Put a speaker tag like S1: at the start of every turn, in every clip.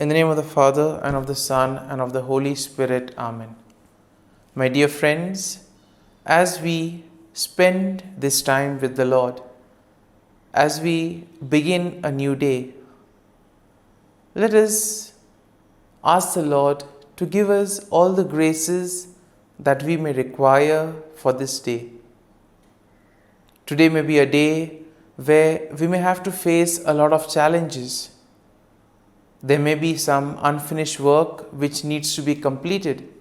S1: In the name of the Father, and of the Son, and of the Holy Spirit. Amen. My dear friends, as we spend this time with the Lord, as we begin a new day, let us ask the Lord to give us all the graces that we may require for this day. Today may be a day where we may have to face a lot of challenges. There may be some unfinished work which needs to be completed.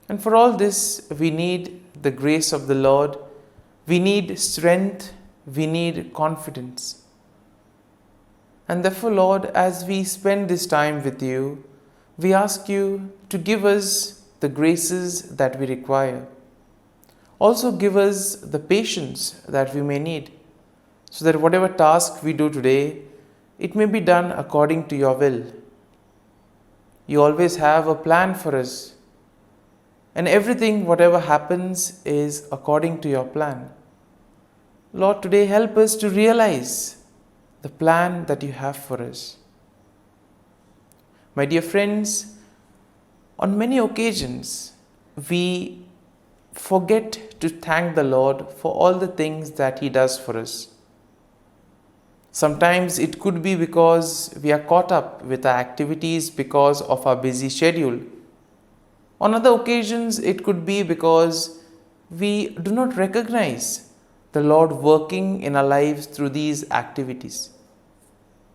S1: And for all this, we need the grace of the Lord. We need strength. We need confidence. And therefore, Lord, as we spend this time with you, we ask you to give us the graces that we require. Also give us the patience that we may need, so that whatever task we do today, it may be done according to your will. You always have a plan for us, and everything, whatever happens, is according to your plan. Lord, today help us to realize the plan that you have for us. My dear friends, on many occasions, we forget to thank the Lord for all the things that He does for us. Sometimes it could be because we are caught up with our activities because of our busy schedule. On other occasions, it could be because we do not recognize the Lord working in our lives through these activities.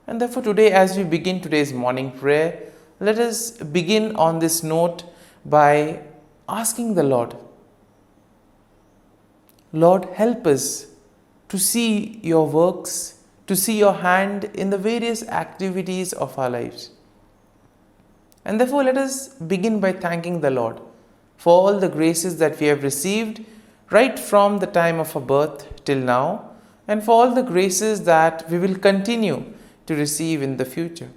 S1: And therefore today, as we begin today's morning prayer, let us begin on this note by asking the Lord, Lord, help us to see your works, to see your hand in the various activities of our lives. And therefore, let us begin by thanking the Lord for all the graces that we have received right from the time of our birth till now, and for all the graces that we will continue to receive in the future.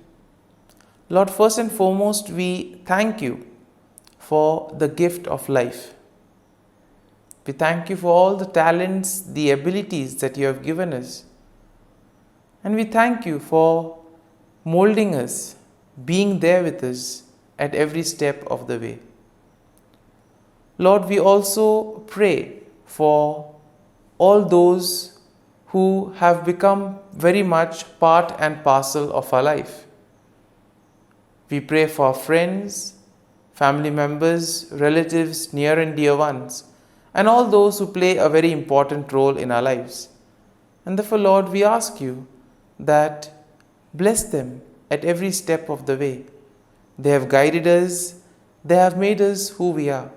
S1: Lord, first and foremost, we thank you for the gift of life. We thank you for all the talents, the abilities that you have given us. And we thank you for molding us, being there with us at every step of the way. Lord, we also pray for all those who have become very much part and parcel of our life. We pray for our friends, family members, relatives, near and dear ones, and all those who play a very important role in our lives. And therefore, Lord, we ask you that bless them at every step of the way. They have guided us. They have made us who we are.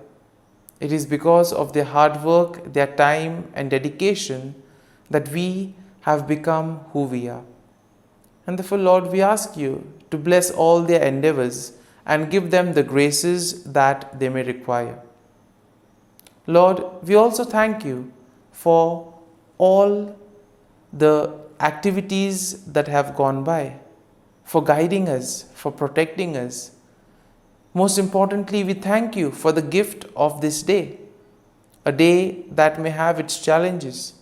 S1: It is because of their hard work, their time and dedication that we have become who we are. And therefore, Lord, we ask you to bless all their endeavors and give them the graces that they may require. Lord, we also thank you for all the activities that have gone by, for guiding us, for protecting us. Most importantly, we thank you for the gift of this day, a day that may have its challenges.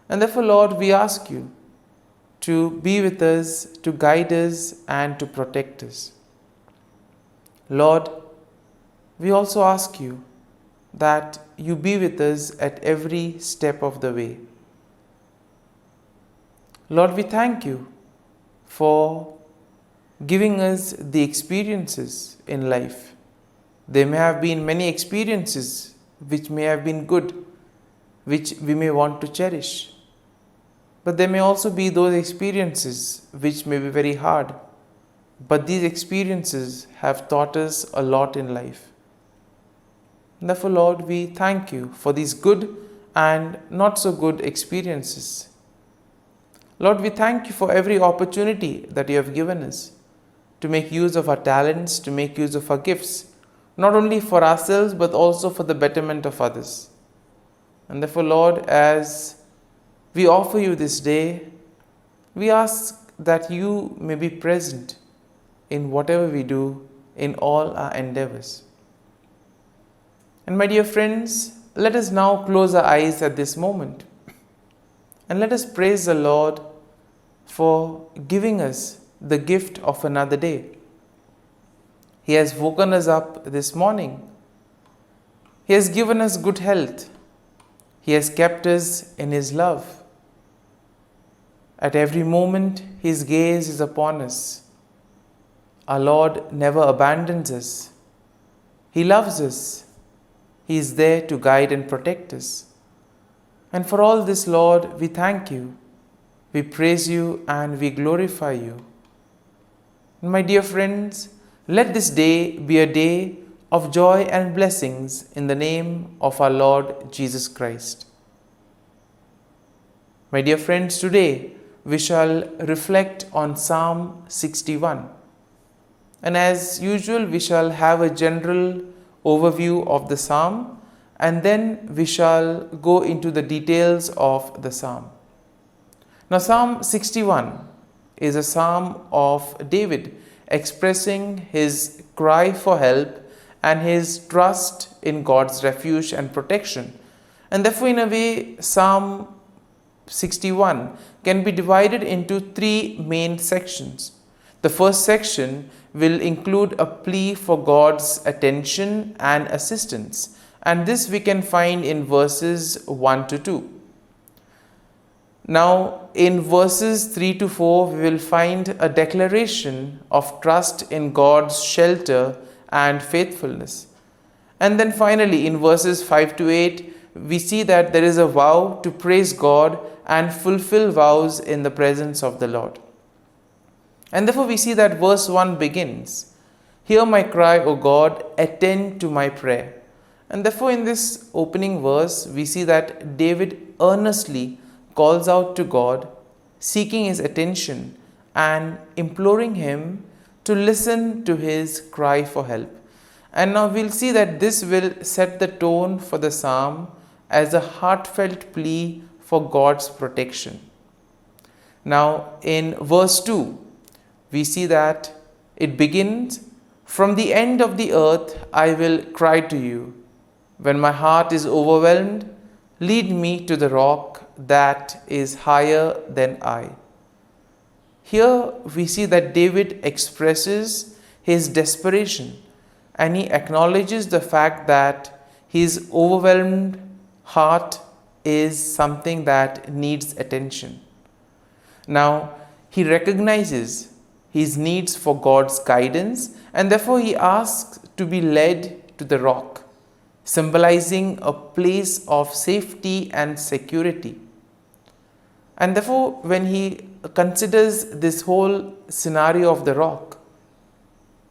S1: And therefore, Lord, we ask you to be with us, to guide us, and to protect us. Lord, we also ask you that you be with us at every step of the way. Lord, we thank you for giving us the experiences in life. There may have been many experiences which may have been good, which we may want to cherish. But there may also be those experiences which may be very hard. But these experiences have taught us a lot in life. Therefore, Lord, we thank you for these good and not so good experiences. Lord, we thank you for every opportunity that you have given us to make use of our talents, to make use of our gifts, not only for ourselves but also for the betterment of others. And therefore, Lord, as we offer you this day, we ask that you may be present in whatever we do, in all our endeavors. And my dear friends, let us now close our eyes at this moment and let us praise the Lord for giving us the gift of another day. He has woken us up this morning. He has given us good health. He has kept us in His love. At every moment, His gaze is upon us. Our Lord never abandons us. He loves us. He is there to guide and protect us. And for all this, Lord, we thank You. We praise You and we glorify You. My dear friends, let this day be a day of joy and blessings in the name of our Lord Jesus Christ. My dear friends, today we shall reflect on Psalm 61. And as usual, we shall have a general overview of the psalm, and then we shall go into the details of the psalm. Now, Psalm 61 is a psalm of David expressing his cry for help and his trust in God's refuge and protection. And therefore, in a way, Psalm 61 can be divided into three main sections. The first section will include a plea for God's attention and assistance, and this we can find in verses 1 to 2. Now, in verses 3 to 4, we will find a declaration of trust in God's shelter and faithfulness. And then finally, in verses 5 to 8, we see that there is a vow to praise God and fulfill vows in the presence of the Lord. And therefore, we see that verse 1 begins, "Hear my cry, O God, attend to my prayer." And therefore, in this opening verse, we see that David earnestly calls out to God, seeking His attention and imploring Him to listen to his cry for help. And now we'll see that this will set the tone for the psalm as a heartfelt plea for God's protection. Now, in verse 2, we see that it begins, "From the end of the earth I will cry to you. When my heart is overwhelmed, lead me to the rock that is higher than I." Here we see that David expresses his desperation and he acknowledges the fact that his overwhelmed heart is something that needs attention. Now, he recognizes his needs for God's guidance, and therefore he asks to be led to the rock, symbolizing a place of safety and security. And therefore, when he considers this whole scenario of the rock,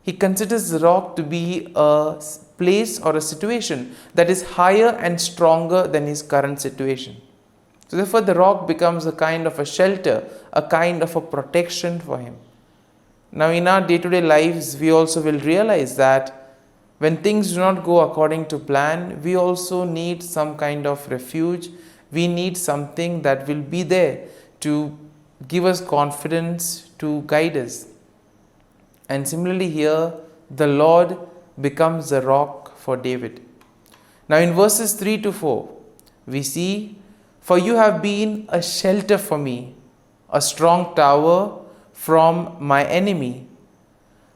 S1: he considers the rock to be a place or a situation that is higher and stronger than his current situation. So therefore, the rock becomes a kind of a shelter, a kind of a protection for him. Now, in our day-to-day lives, we also will realize that when things do not go according to plan, we also need some kind of refuge. We need something that will be there to give us confidence, to guide us. And similarly here, the Lord becomes the rock for David. Now in verses 3 to 4, we see, "For you have been a shelter for me, a strong tower from my enemy.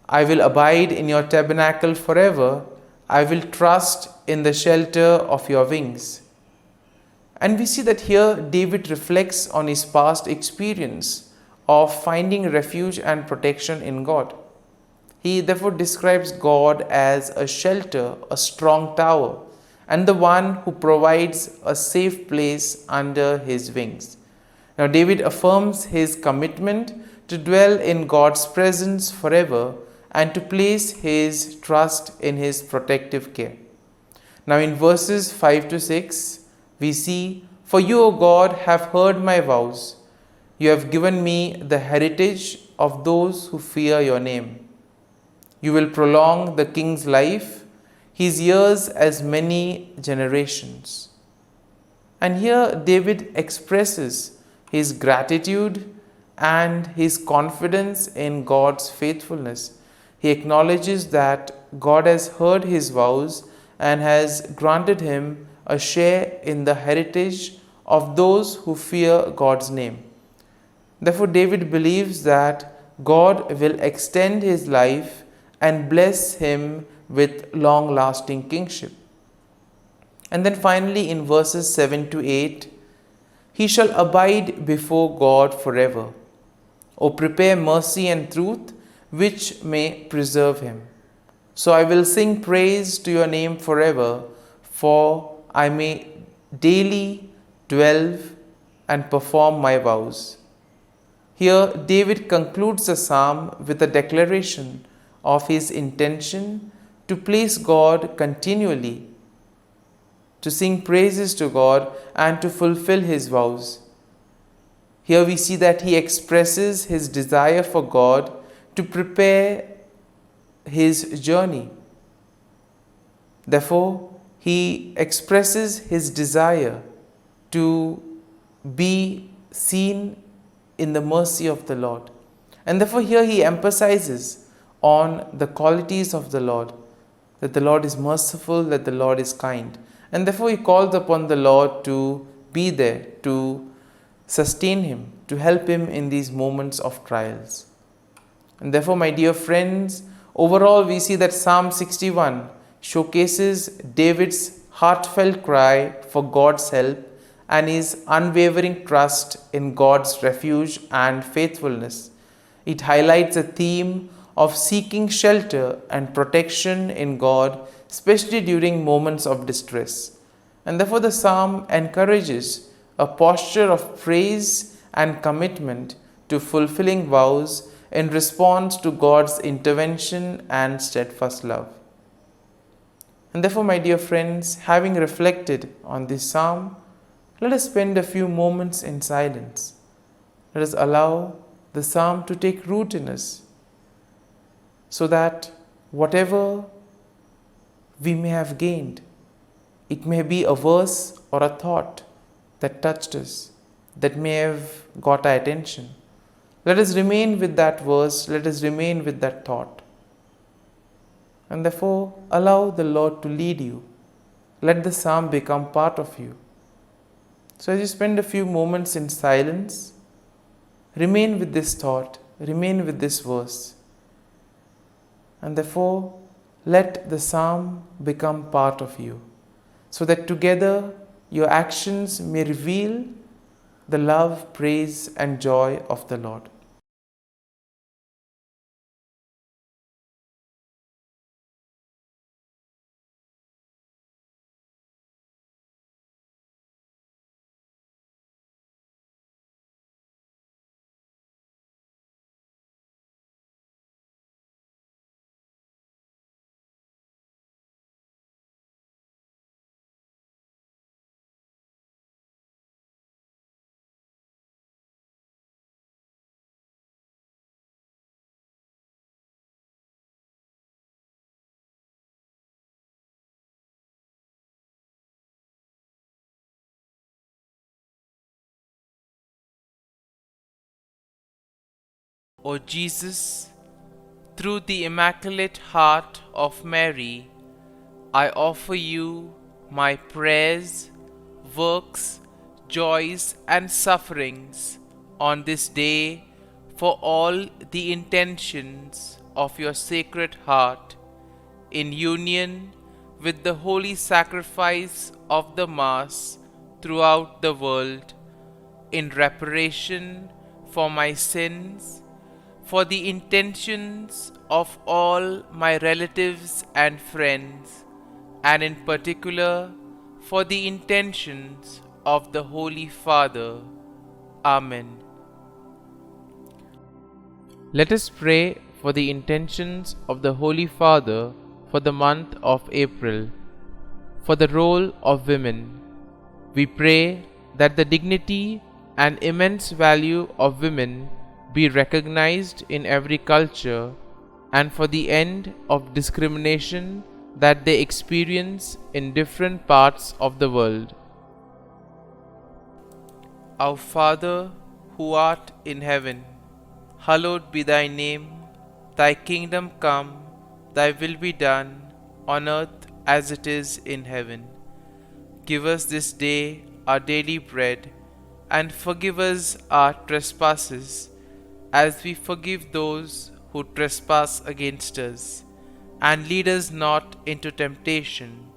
S1: I will abide in your tabernacle forever. I will trust in the shelter of your wings." And we see that here David reflects on his past experience of finding refuge and protection in God. He therefore describes God as a shelter, a strong tower, and the one who provides a safe place under his wings. Now David affirms his commitment to dwell in God's presence forever and to place his trust in his protective care. Now in verses 5 to 6, we see, "For you, O God, have heard my vows. You have given me the heritage of those who fear your name. You will prolong the king's life, his years as many generations." And here David expresses his gratitude and his confidence in God's faithfulness. He acknowledges that God has heard his vows and has granted him a share in the heritage of those who fear God's name. Therefore, David believes that God will extend his life and bless him with long lasting kingship. And then finally, in verses 7 to 8, he shall abide before God forever. O prepare mercy and truth, which may preserve him. So I will sing praise to your name forever, for I may daily dwell and perform my vows. Here, David concludes the psalm with a declaration of his intention to place God continually, to sing praises to God, and to fulfill his vows. Here we see that he expresses his desire for God to prepare his journey. Therefore, he expresses his desire to be seen in the mercy of the Lord. And therefore, here he emphasizes on the qualities of the Lord, that the Lord is merciful, that the Lord is kind. And therefore, he calls upon the Lord to be there, to sustain him, to help him in these moments of trials. And therefore, my dear friends, overall we see that Psalm 61 showcases David's heartfelt cry for God's help and his unwavering trust in God's refuge and faithfulness. It highlights a theme of seeking shelter and protection in God, especially during moments of distress. And therefore, the psalm encourages a posture of praise and commitment to fulfilling vows in response to God's intervention and steadfast love. And therefore, my dear friends, having reflected on this psalm, let us spend a few moments in silence. Let us allow the psalm to take root in us, so that whatever we may have gained, it may be a verse or a thought that touched us, that may have got our attention. Let us remain with that verse, let us remain with that thought. And therefore, allow the Lord to lead you. Let the psalm become part of you. So as you spend a few moments in silence, remain with this thought, remain with this verse. And therefore, let the psalm become part of you, so that together your actions may reveal the love, praise, and joy of the Lord. O Jesus, through the Immaculate Heart of Mary, I offer you my prayers, works, joys, and sufferings on this day for all the intentions of your Sacred Heart, in union with the holy sacrifice of the Mass throughout the world, in reparation for my sins, for the intentions of all my relatives and friends, and in particular for the intentions of the Holy Father. Amen. Let us pray for the intentions of the Holy Father for the month of April. For the role of women, we pray that the dignity and immense value of women be recognized in every culture, and for the end of discrimination that they experience in different parts of the world. Our Father, who art in heaven, hallowed be thy name. Thy kingdom come, thy will be done, on earth as it is in heaven. Give us this day our daily bread, and forgive us our trespasses, as we forgive those who trespass against us. and lead us not into temptation,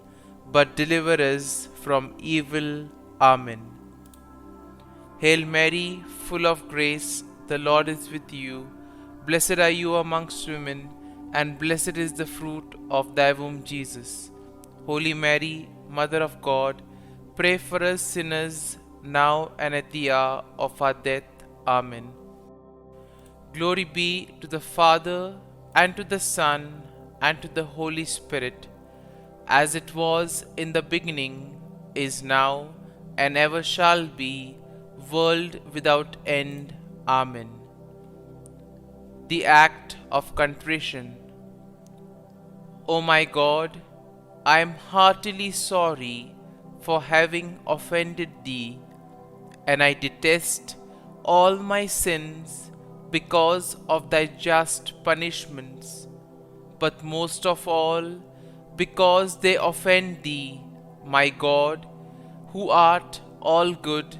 S1: but deliver us from evil. Amen. Hail Mary, full of grace, the Lord is with you. Blessed are you amongst women, and blessed is the fruit of thy womb, Jesus. Holy Mary, Mother of God, pray for us sinners, now and at the hour of our death. Amen. Glory be to the Father, and to the Son, and to the Holy Spirit, as it was in the beginning, is now, and ever shall be, world without end. Amen. The act of contrition. O my God, I am heartily sorry for having offended thee, and I detest all my sins because of thy just punishments, but most of all because they offend thee, my God, who art all good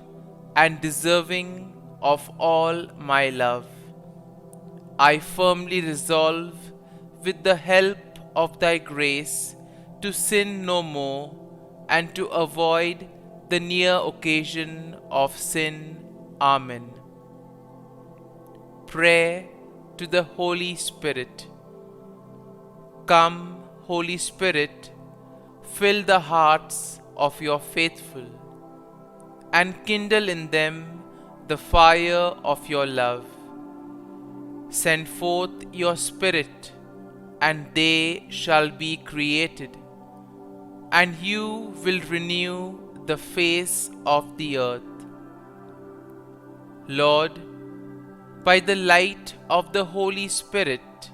S1: and deserving of all my love. I firmly resolve, with the help of thy grace, to sin no more, and to avoid the near occasion of sin. Amen. Prayer to the Holy Spirit. Come, Holy Spirit, fill the hearts of your faithful, and kindle in them the fire of your love. Send forth your Spirit, and they shall be created, and you will renew the face of the earth. Lord, by the light of the Holy Spirit,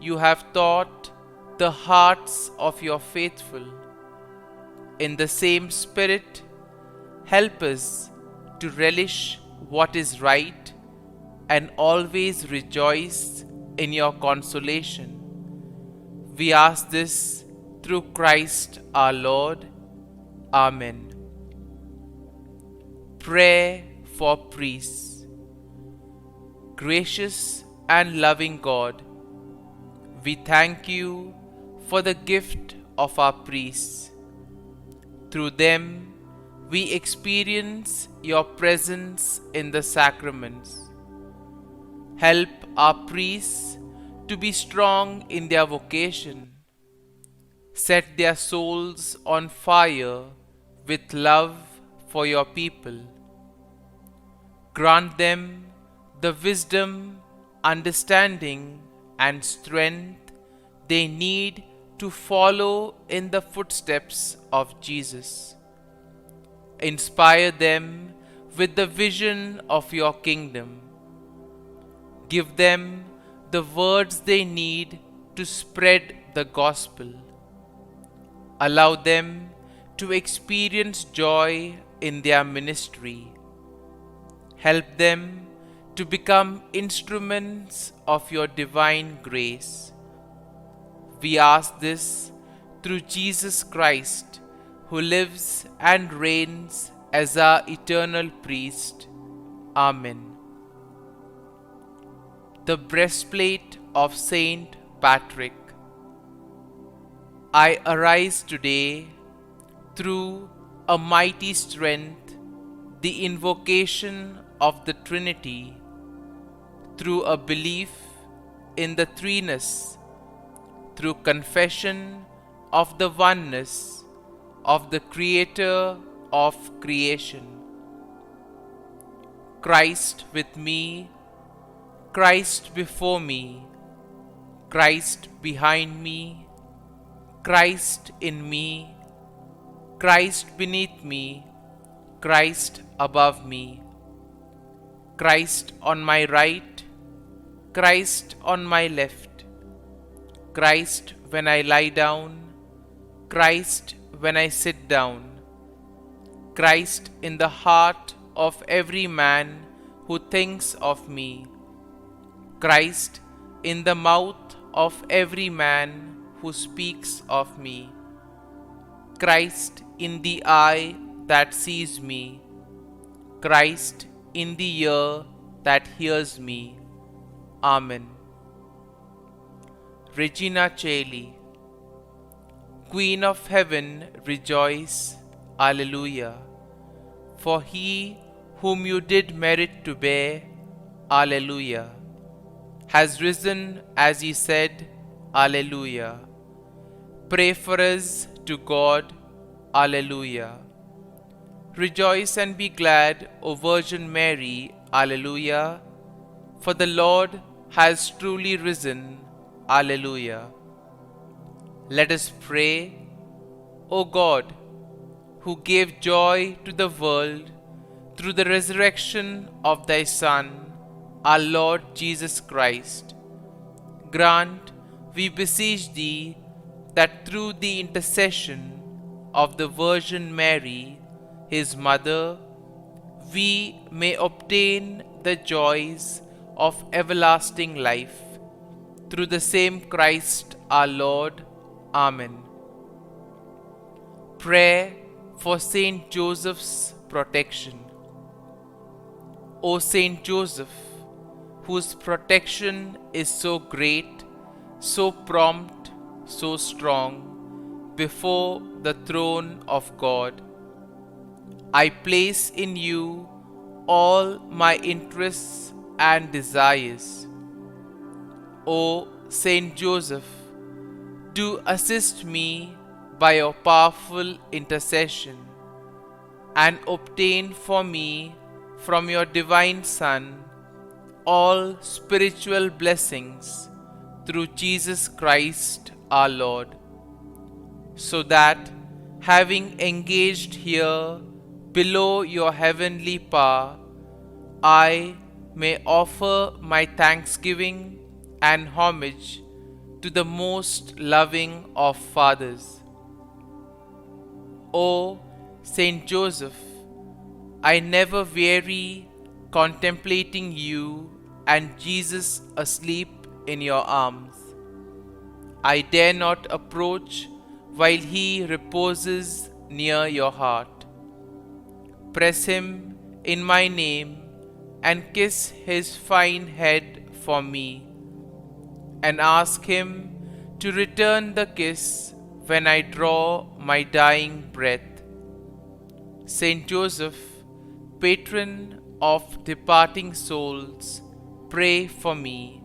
S1: you have taught the hearts of your faithful. In the same Spirit, help us to relish what is right and always rejoice in your consolation. We ask this through Christ our Lord. Amen. Prayer for priests. Gracious and loving God, we thank you for the gift of our priests. Through them, we experience your presence in the sacraments. Help our priests to be strong in their vocation. Set their souls on fire with love for your people. Grant them the wisdom, understanding, and strength they need to follow in the footsteps of Jesus. Inspire them with the vision of your kingdom. Give them the words they need to spread the gospel. Allow them to experience joy in their ministry. Help them to become instruments of your divine grace. We ask this through Jesus Christ, who lives and reigns as our eternal priest. Amen. The breastplate of Saint Patrick. I arise today through a mighty strength, the invocation of the Trinity, through a belief in the threeness, through confession of the oneness of the Creator of creation. Christ with me, Christ before me, Christ behind me, Christ in me, Christ beneath me, Christ above me, Christ on my right, Christ on my left, Christ when I lie down, Christ when I sit down, Christ in the heart of every man who thinks of me, Christ in the mouth of every man who speaks of me, Christ in the eye that sees me, Christ in the ear that hears me. Amen. Regina Caeli. Queen of heaven, rejoice, Alleluia. For he whom you did merit to bear, Alleluia, has risen as he said, Alleluia. Pray for us to God, Alleluia. Rejoice and be glad, O Virgin Mary, Alleluia, for the Lord has truly risen, Alleluia. Let us pray. O God, who gave joy to the world through the resurrection of thy Son, our Lord Jesus Christ, grant, we beseech thee, that through the intercession of the Virgin Mary, his mother, we may obtain the joys of everlasting life. Through the same Christ our Lord. Amen. Prayer for Saint Joseph's protection. O Saint Joseph, whose protection is so great, so prompt, so strong, before the throne of God, I place in you all my interests and desires. O Saint Joseph, do assist me by your powerful intercession, and obtain for me from your divine Son all spiritual blessings through Jesus Christ our Lord, so that, having engaged here below your heavenly power, I may offer my thanksgiving and homage to the most loving of fathers. O Saint Joseph, I never weary contemplating you and Jesus asleep in your arms. I dare not approach while he reposes near your heart. Press him in my name and kiss his fine head for me, and ask him to return the kiss when I draw my dying breath. Saint Joseph, patron of departing souls, pray for me.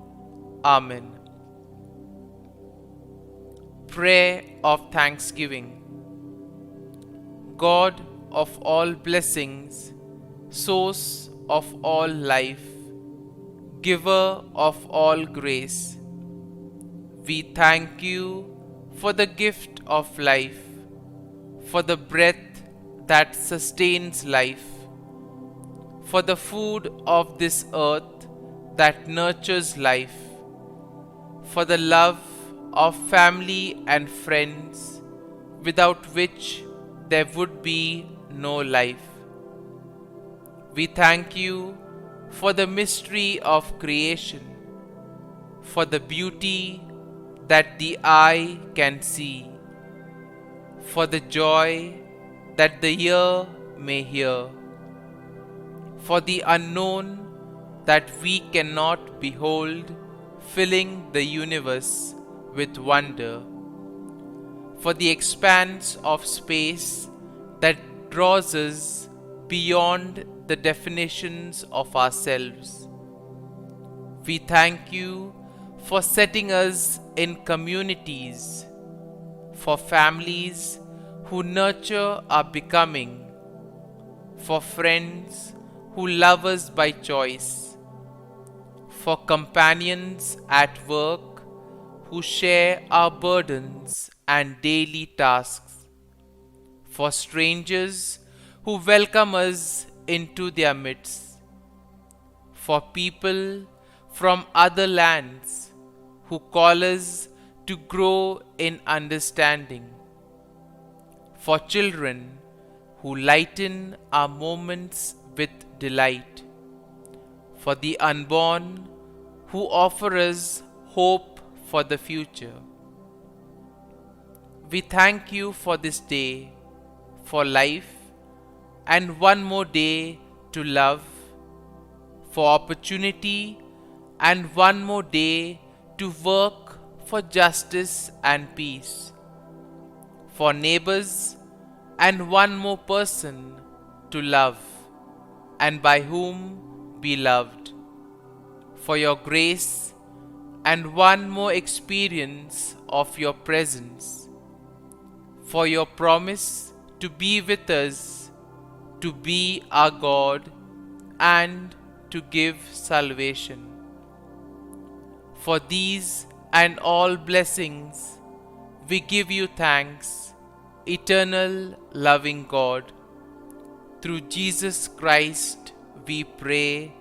S1: Amen. Prayer of Thanksgiving. God of all blessings, source of all life, giver of all grace, we thank you for the gift of life, for the breath that sustains life, for the food of this earth that nurtures life, for the love of family and friends, without which there would be no life. We thank you for the mystery of creation, for the beauty that the eye can see, for the joy that the ear may hear, for the unknown that we cannot behold, filling the universe with wonder, for the expanse of space that draws us beyond the definitions of ourselves. We thank you for setting us in communities, for families who nurture our becoming, for friends who love us by choice, for companions at work who share our burdens and daily tasks, for strangers who welcome us into their midst, for people from other lands who call us to grow in understanding, for children who lighten our moments with delight, for the unborn who offer us hope for the future. We thank you for this day, for life, and one more day to love, for opportunity, and one more day to work for justice and peace, for neighbors and one more person to love and by whom be loved, for your grace and one more experience of your presence, for your promise to be with us, to be our God and to give salvation. For these and all blessings we give you thanks, eternal loving God. Through Jesus Christ we pray.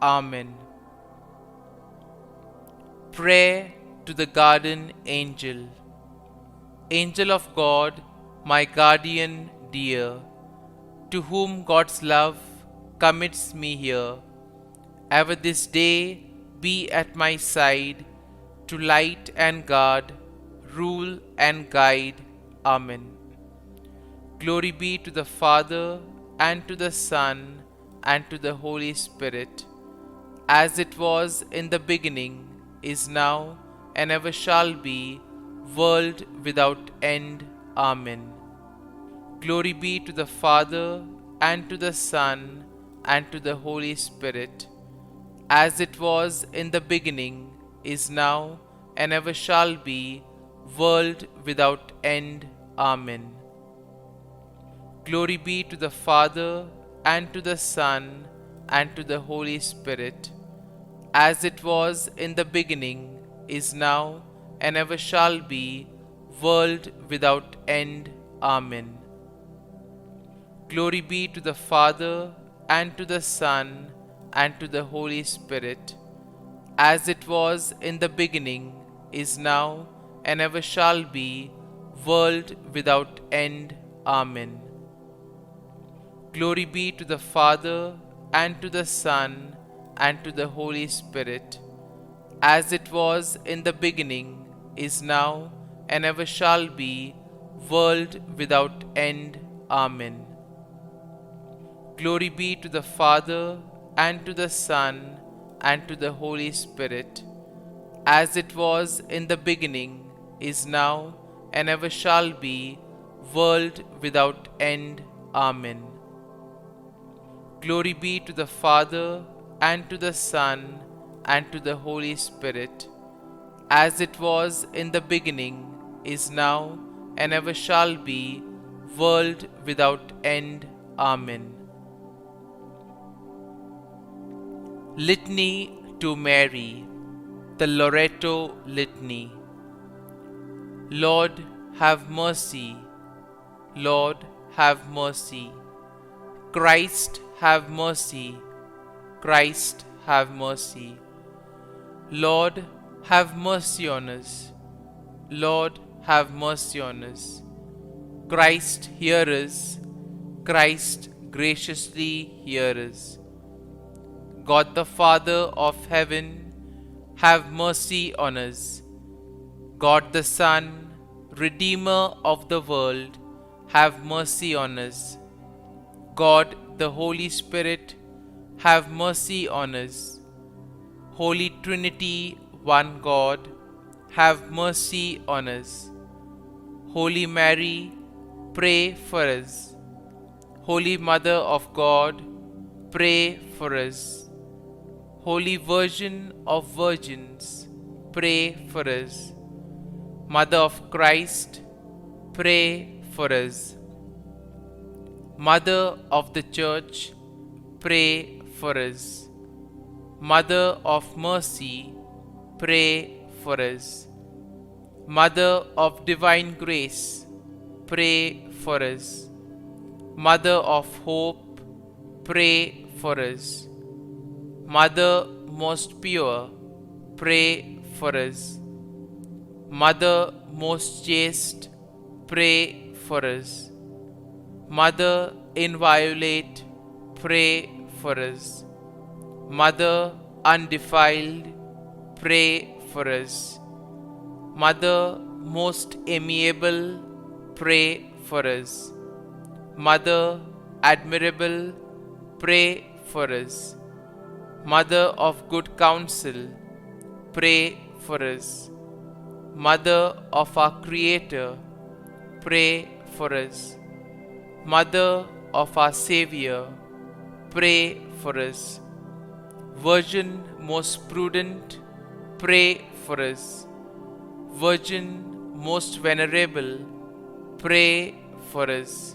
S1: Amen. Prayer to the Guardian Angel. Angel of God, my guardian dear, to whom God's love commits me here, ever this day be at my side, to light and guard, rule and guide. Amen. Glory be to the Father, and to the Son, and to the Holy Spirit, as it was in the beginning, is now, and ever shall be, world without end. Amen. Glory be to the Father, and to the Son, and to the Holy Spirit, as it was in the beginning, is now, and ever shall be, world without end. Amen. Glory be to the Father, and to the Son, and to the Holy Spirit, as it was in the beginning, is now, and ever shall be, world without end. Amen. Glory be to the Father, and to the Son, and to the Holy Spirit, as it was in the beginning, is now, and ever shall be, world without end. Amen. Glory be to the Father, and to the Son, and to the Holy Spirit, as it was in the beginning, is now, and ever shall be, world without end. Amen. Glory be to the Father, and to the Son, and to the Holy Spirit, as it was in the beginning, is now, and ever shall be, world without end. Amen. Glory be to the Father, and to the Son, and to the Holy Spirit, as it was in the beginning, is now, and ever shall be, world without end. Amen. Litany to Mary, the Loreto Litany. Lord, have mercy. Lord, have mercy. Christ, have mercy. Christ, have mercy. Lord, have mercy on us. Lord, have mercy on us. Christ, hear us. Christ, graciously hear us. God the Father of heaven, have mercy on us. God the Son, Redeemer of the world, have mercy on us. God the Holy Spirit, have mercy on us. Holy Trinity, one God, have mercy on us. Holy Mary, pray for us. Holy Mother of God, pray for us. Holy Virgin of Virgins, pray for us. Mother of Christ, pray for us. Mother of the Church, pray for us. Mother of Mercy, pray for us. Mother of Divine Grace, pray for us. Mother of Hope, pray for us. Mother most pure, pray for us. Mother most chaste, pray for us. Mother inviolate, pray for us. Mother undefiled, pray for us. Mother most amiable, pray for us. Mother admirable, pray for us. Mother of good counsel, pray for us. Mother of our Creator, pray for us. Mother of our Xavier, pray for us. Virgin most prudent, pray for us. Virgin most venerable, pray for us.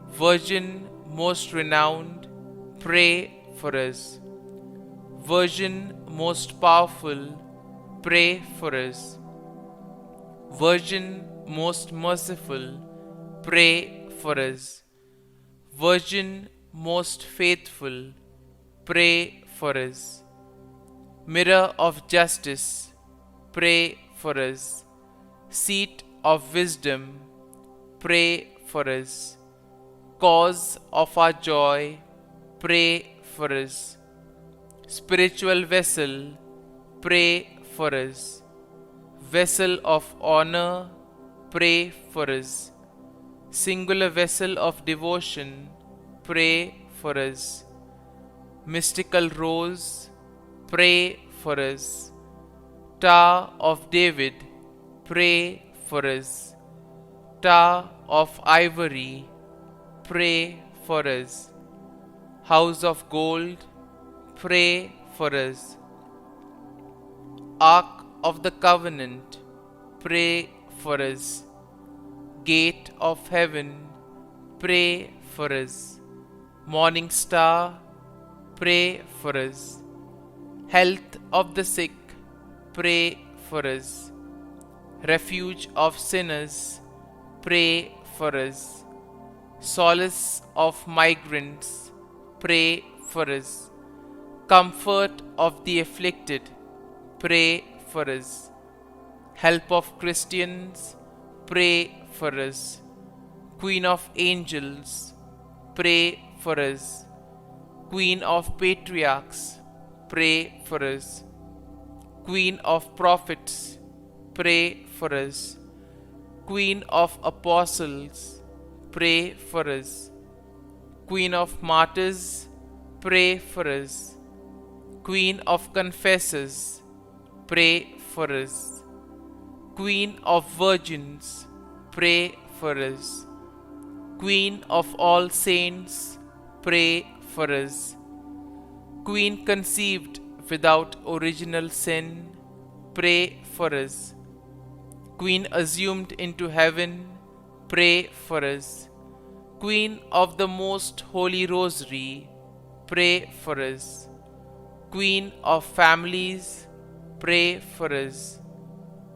S1: Virgin most renowned, pray for us. Virgin most powerful, pray for us. Virgin most merciful, pray for us. Virgin most faithful, pray for us. Mirror of justice, pray for us. Seat of wisdom, pray for us. Cause of our joy, pray for us. Spiritual vessel, pray for us. Vessel of honor, pray for us. Singular vessel of devotion, pray for us. Mystical rose, pray for us. Tower of David, pray for us. Tower of ivory, pray for us. House of gold, pray for us. Ark of the covenant, pray for us. Gate of heaven, pray for us. Morning star, pray for us. Health of the sick, pray for us. Refuge of sinners, pray for us. Solace of migrants, pray for us. Comfort of the afflicted, pray for us. Help of Christians, pray for us. Queen of angels, pray for us. Queen of patriarchs, pray for us. Queen of prophets, pray for us. Queen of apostles, pray for us. Queen of martyrs, pray for us. Queen of confessors, pray for us. Queen of virgins, pray for us. Queen of all saints, pray for us. Queen conceived without original sin, pray for us. Queen assumed into heaven, pray for us. Queen of the most holy rosary, pray for us. Queen of families, pray for us.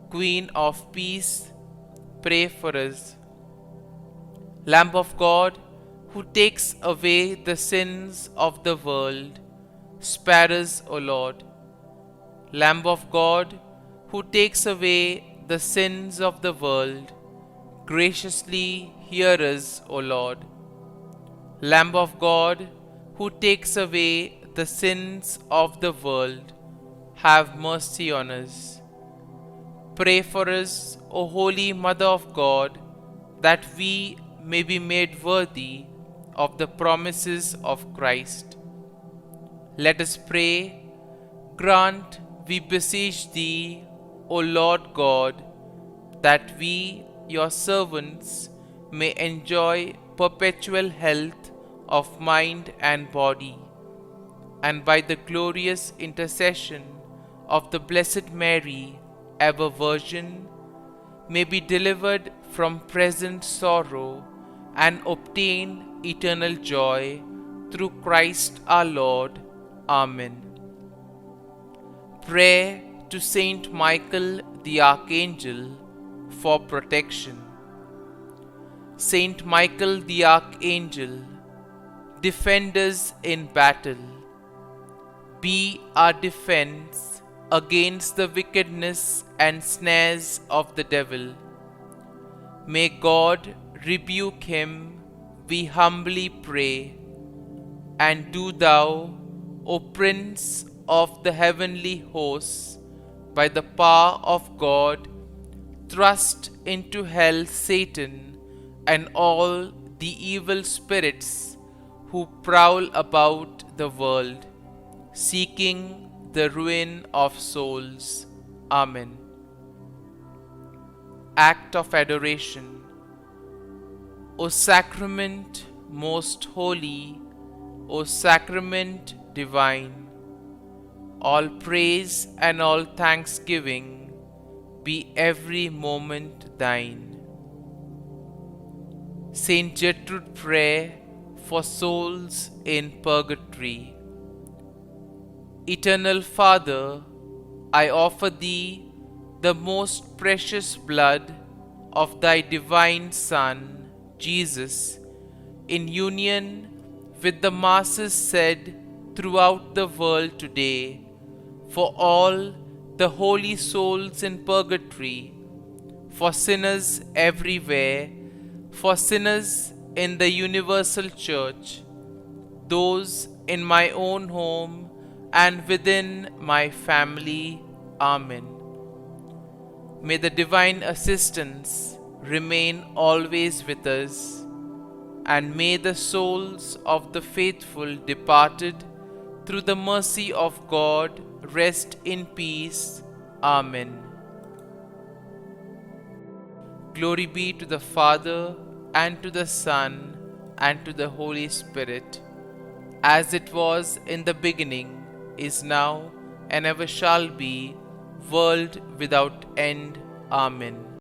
S1: Queen of peace, pray for us. Lamb of God, who takes away the sins of the world, spare us, O Lord. Lamb of God, who takes away the sins of the world, graciously hear us, O Lord. Lamb of God, who takes away the sins of the world, have mercy on us. Pray for us, O Holy Mother of God, that we may be made worthy of the promises of Christ. Let us pray. Grant, we beseech Thee, O Lord God, that we, Your servants, may enjoy perpetual health of mind and body, and by the glorious intercession of the Blessed Mary, ever Virgin, may be delivered from present sorrow and obtain eternal joy through Christ our Lord. Amen. Prayer to Saint Michael the Archangel for protection. Saint Michael the Archangel, defend us in battle. Be our defense against the wickedness and snares of the devil. May God rebuke him, we humbly pray. And do Thou, O Prince of the heavenly hosts, by the power of God, thrust into hell Satan and all the evil spirits who prowl about the world, seeking the ruin of souls. Amen. Act of adoration. O sacrament most holy, O sacrament divine, all praise and all thanksgiving be every moment thine. Saint Gertrude Prayer for souls in purgatory. Eternal Father, I offer Thee the most precious blood of Thy divine Son, Jesus, in union with the masses said throughout the world today, for all the holy souls in purgatory, for sinners everywhere, for sinners in the universal church, those in my own home and within my family. Amen. May the divine assistance remain always with us, and may the souls of the faithful departed through the mercy of God rest in peace. Amen. Glory be to the Father, and to the Son, and to the Holy Spirit, as it was in the beginning, is now, and ever shall be, world without end. Amen.